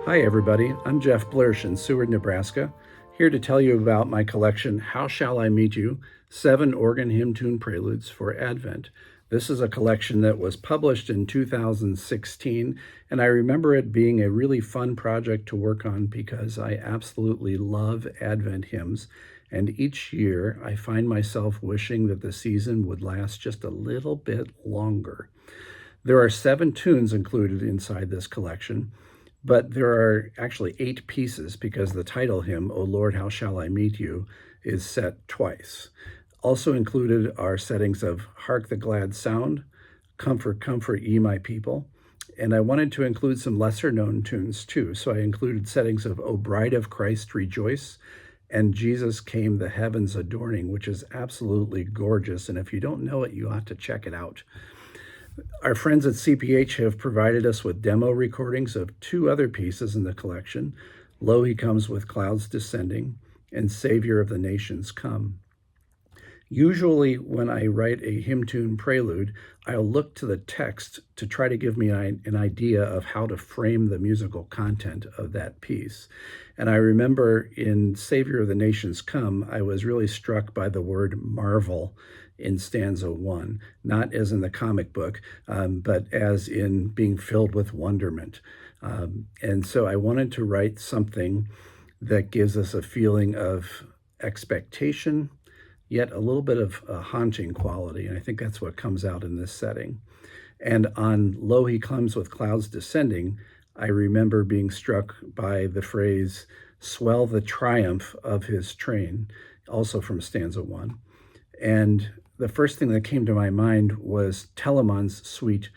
Hi everybody, I'm Jeff Blersch in Seward, Nebraska, here to tell you about my collection, How Shall I Meet You? 7 Organ Hymn Tune Preludes for Advent. This is a collection that was published in 2016, and I remember it being a really fun project to work on because I absolutely love Advent hymns, and each year I find myself wishing that the season would last just a little bit longer. There are 7 tunes included inside this collection, but there are actually 8 pieces because the title hymn, O Lord, How Shall I Meet You, is set twice. Also included are settings of Hark the Glad Sound, Comfort, Comfort Ye My People, and I wanted to include some lesser known tunes too. So I included settings of O Bride of Christ Rejoice and Jesus Came the Heavens Adorning, which is absolutely gorgeous. And if you don't know it, you ought to check it out. Our friends at CPH have provided us with demo recordings of 2 other pieces in the collection, Lo He Comes with Clouds Descending and Savior of the Nations Come. Usually when I write a hymn tune prelude, I'll look to the text to try to give me an idea of how to frame the musical content of that piece. And I remember in Savior of the Nations Come, I was really struck by the word marvel in stanza 1, not as in the comic book, but as in being filled with wonderment. And so I wanted to write something that gives us a feeling of expectation, yet a little bit of a haunting quality. And I think that's what comes out in this setting. And on Lo He Comes with Clouds Descending, I remember being struck by the phrase, swell the triumph of his train, also from stanza 1. And the first thing that came to my mind was Telemann's sweet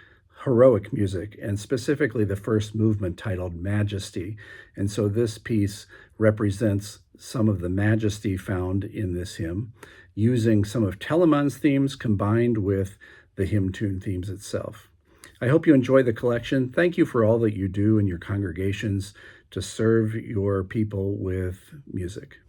heroic music, and specifically the first movement titled Majesty. And so this piece represents some of the majesty found in this hymn, using some of Telemann's themes combined with the hymn tune themes itself. I hope you enjoy the collection. Thank you for all that you do in your congregations to serve your people with music.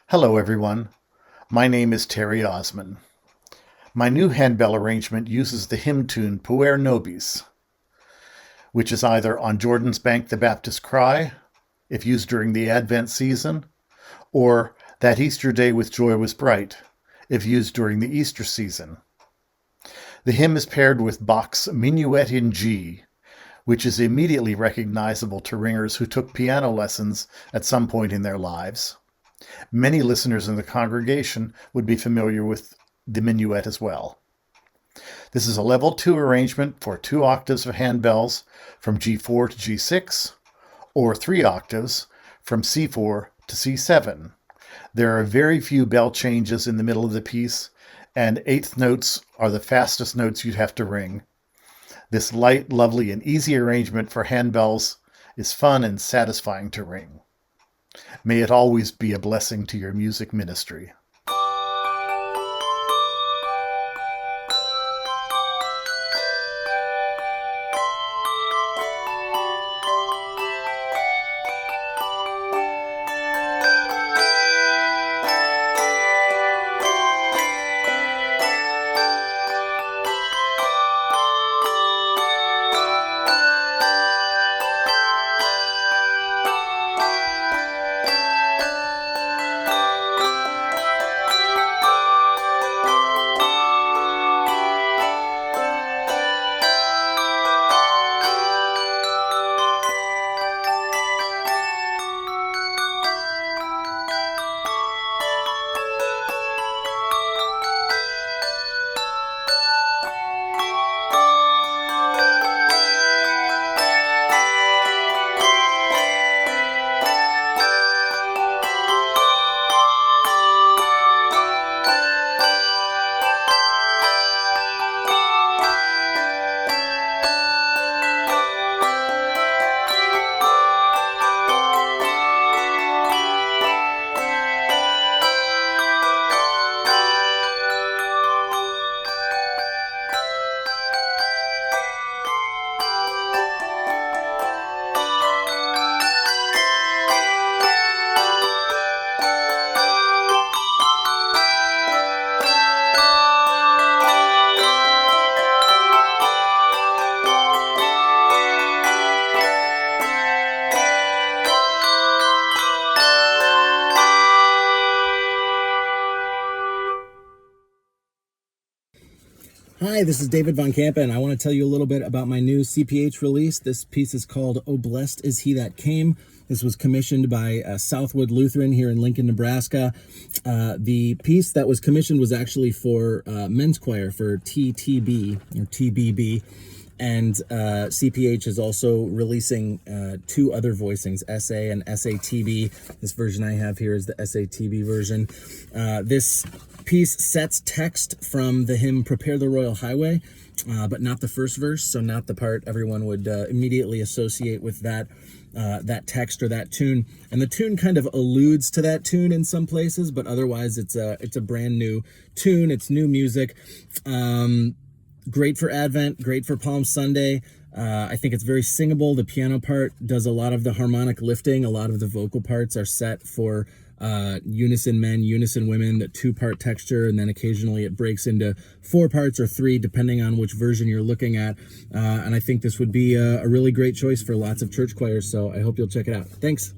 Hello everyone, my name is Terry Osman. My new handbell arrangement uses the hymn tune Puer Nobis, which is either On Jordan's Bank the Baptist Cry, if used during the Advent season, or That Easter Day with Joy Was Bright, if used during the Easter season. The hymn is paired with Bach's Minuet in G, which is immediately recognizable to ringers who took piano lessons at some point in their lives. Many listeners in the congregation would be familiar with the minuet as well. This is a level 2 arrangement for 2 octaves of handbells from G4 to G6, or 3 octaves from C4 to C7. There are very few bell changes in the middle of the piece, and eighth notes are the fastest notes you'd have to ring. This light, lovely, and easy arrangement for handbells is fun and satisfying to ring. May it always be a blessing to your music ministry. Hi, this is David von Kampen. I want to tell you a little bit about my new CPH release. This piece is called "Oh Blest Is He That Came." This was commissioned by Southwood Lutheran here in Lincoln, Nebraska. The piece that was commissioned was actually for men's choir, for TTB or TBB. And CPH is also releasing 2 other voicings, SA and SATB. This version I have here is the SATB version. This piece sets text from the hymn Prepare the Royal Highway, but not the first verse, so not the part everyone would immediately associate with that text or that tune. And the tune kind of alludes to that tune in some places, but otherwise it's a brand new tune. It's new music. Great for Advent, great for Palm Sunday. I think it's very singable. The piano part does a lot of the harmonic lifting. A lot of the vocal parts are set for unison men, unison women, the 2-part texture, and then occasionally it breaks into 4 parts or 3, depending on which version you're looking at. And I think this would be a really great choice for lots of church choirs, so I hope you'll check it out. Thanks.